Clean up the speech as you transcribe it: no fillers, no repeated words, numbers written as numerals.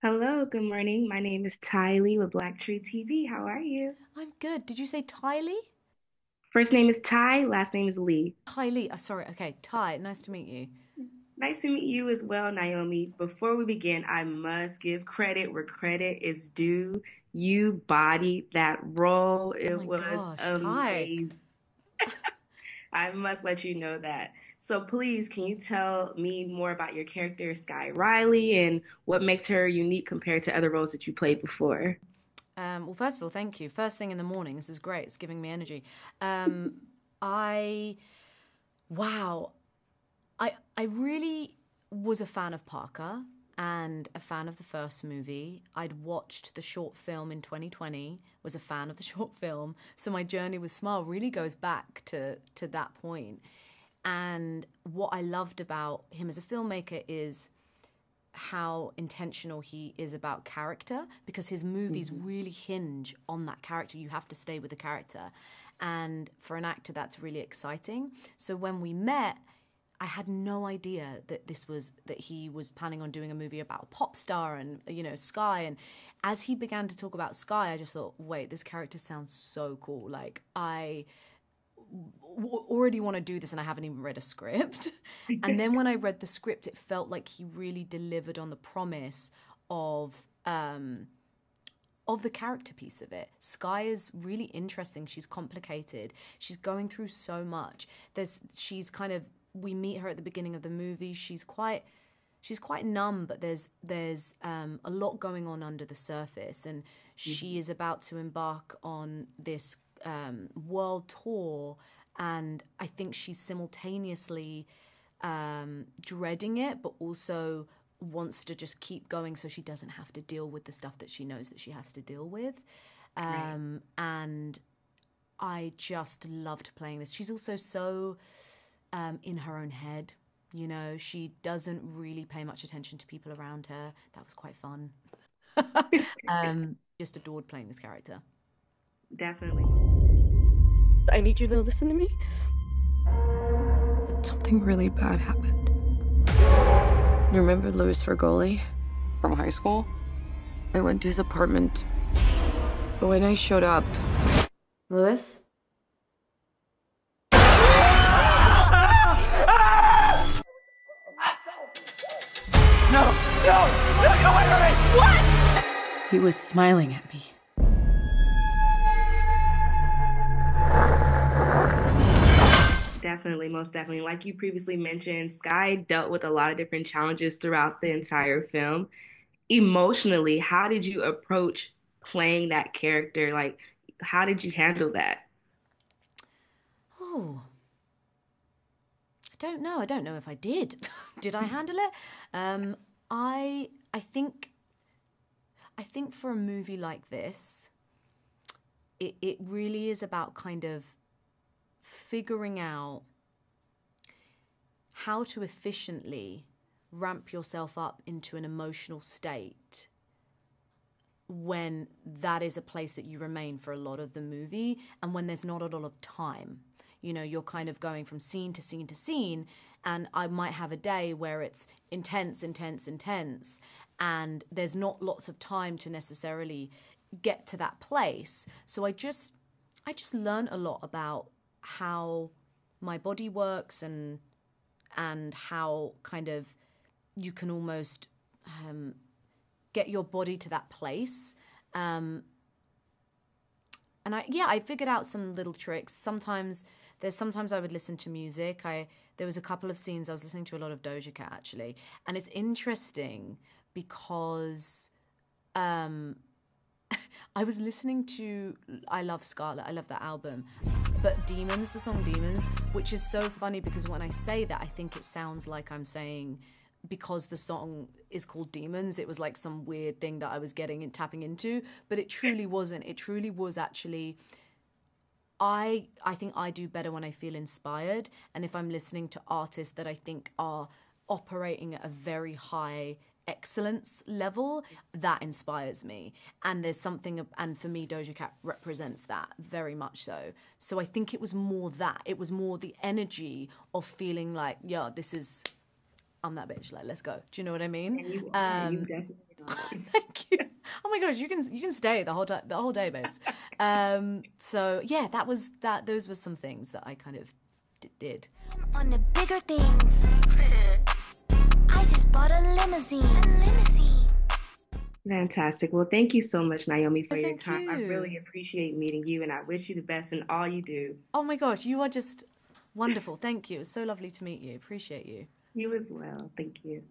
Hello, good morning. My name is Tylee with Black Tree TV. How are you? I'm good. Did you say Tylee? First name is Ty, last name is Lee. Tylee. Sorry. Okay, Ty. Nice to meet you. Nice to meet you as well, Naomi. Before we begin, I must give credit where credit is due. You bodied that role. Oh It my was gosh, Ty. amazing. I must let you know that. So please, can you tell me more about your character, Skye Riley, and what makes her unique compared to other roles that you played before? Well, first of all, thank you. First thing in the morning. This is great. It's giving me energy. I wow. I really was a fan of Parker and a fan of the first movie. I'd watched the short film in 2020. Was a fan of the short film. So my journey with Smile really goes back to that point. And what I loved about him as a filmmaker is how intentional he is about character, because his movies Mhm. really hinge on that character. You have to stay with the character. And for an actor, that's really exciting. So when we met, I had no idea that he was planning on doing a movie about a pop star and Skye. And as he began to talk about Skye, I just thought, wait, this character sounds so cool. Like I already want to do this and I haven't even read a script. And then when I read the script, it felt like he really delivered on the promise of the character piece of it. Skye is really interesting. She's complicated. She's going through so much. She's kind of, we meet her at the beginning of the movie. She's quite numb, but there's a lot going on under the surface, and she is about to embark on this world tour, and I think she's simultaneously dreading it, but also wants to just keep going so she doesn't have to deal with the stuff that she knows that she has to deal with. Right. And I just loved playing this. She's also so in her own head. She doesn't really pay much attention to people around her. That was quite fun. Just adored playing this character. Definitely. I need you to listen to me. Something really bad happened. You remember Louis Fergoli? From high school? I went to his apartment. But when I showed up, Louis? No! No! No! Get away from me! What? He was smiling at me. Definitely, most definitely. Like you previously mentioned, Skye dealt with a lot of different challenges throughout the entire film. Emotionally, how did you approach playing that character? Like, how did you handle that? Oh, I don't know. I don't know if I did. Did I handle it? Um, I think for a movie like this, it really is about kind of figuring out how to efficiently ramp yourself up into an emotional state when that is a place that you remain for a lot of the movie, and when there's not a lot of time. You're kind of going from scene to scene to scene, and I might have a day where it's intense, intense, intense, and there's not lots of time to necessarily get to that place. So I just learned a lot about how my body works, and how kind of you can almost get your body to that place. And I figured out some little tricks. Sometimes I would listen to music. There was a couple of scenes I was listening to a lot of Doja Cat, actually, and it's interesting because I was listening to I Love Scarlet. I love that album. But Demons, the song Demons, which is so funny because when I say that, I think it sounds like I'm saying, because the song is called Demons, it was like some weird thing that I was getting and tapping into. But it truly wasn't. It truly was actually, I think I do better when I feel inspired, and if I'm listening to artists that I think are operating at a very high excellence level, that inspires me. And there's something, and for me, Doja Cat represents that very much so. So I think it was more that. It was more the energy of feeling like, yeah, this is, I'm that bitch, like, let's go. Do you know what I mean? And you are, you definitely Thank you. Oh my gosh, you can stay the whole day, babes. So yeah, those were some things that I kind of did. On the bigger things. I just bought a limousine. Fantastic. Well, thank you so much, Naomi, for your Thank time. I you. really appreciate meeting you, and I wish you the best in all you do. Oh my gosh, you are just wonderful. Thank you. It was so lovely to meet you. Appreciate you. You as well. Thank you.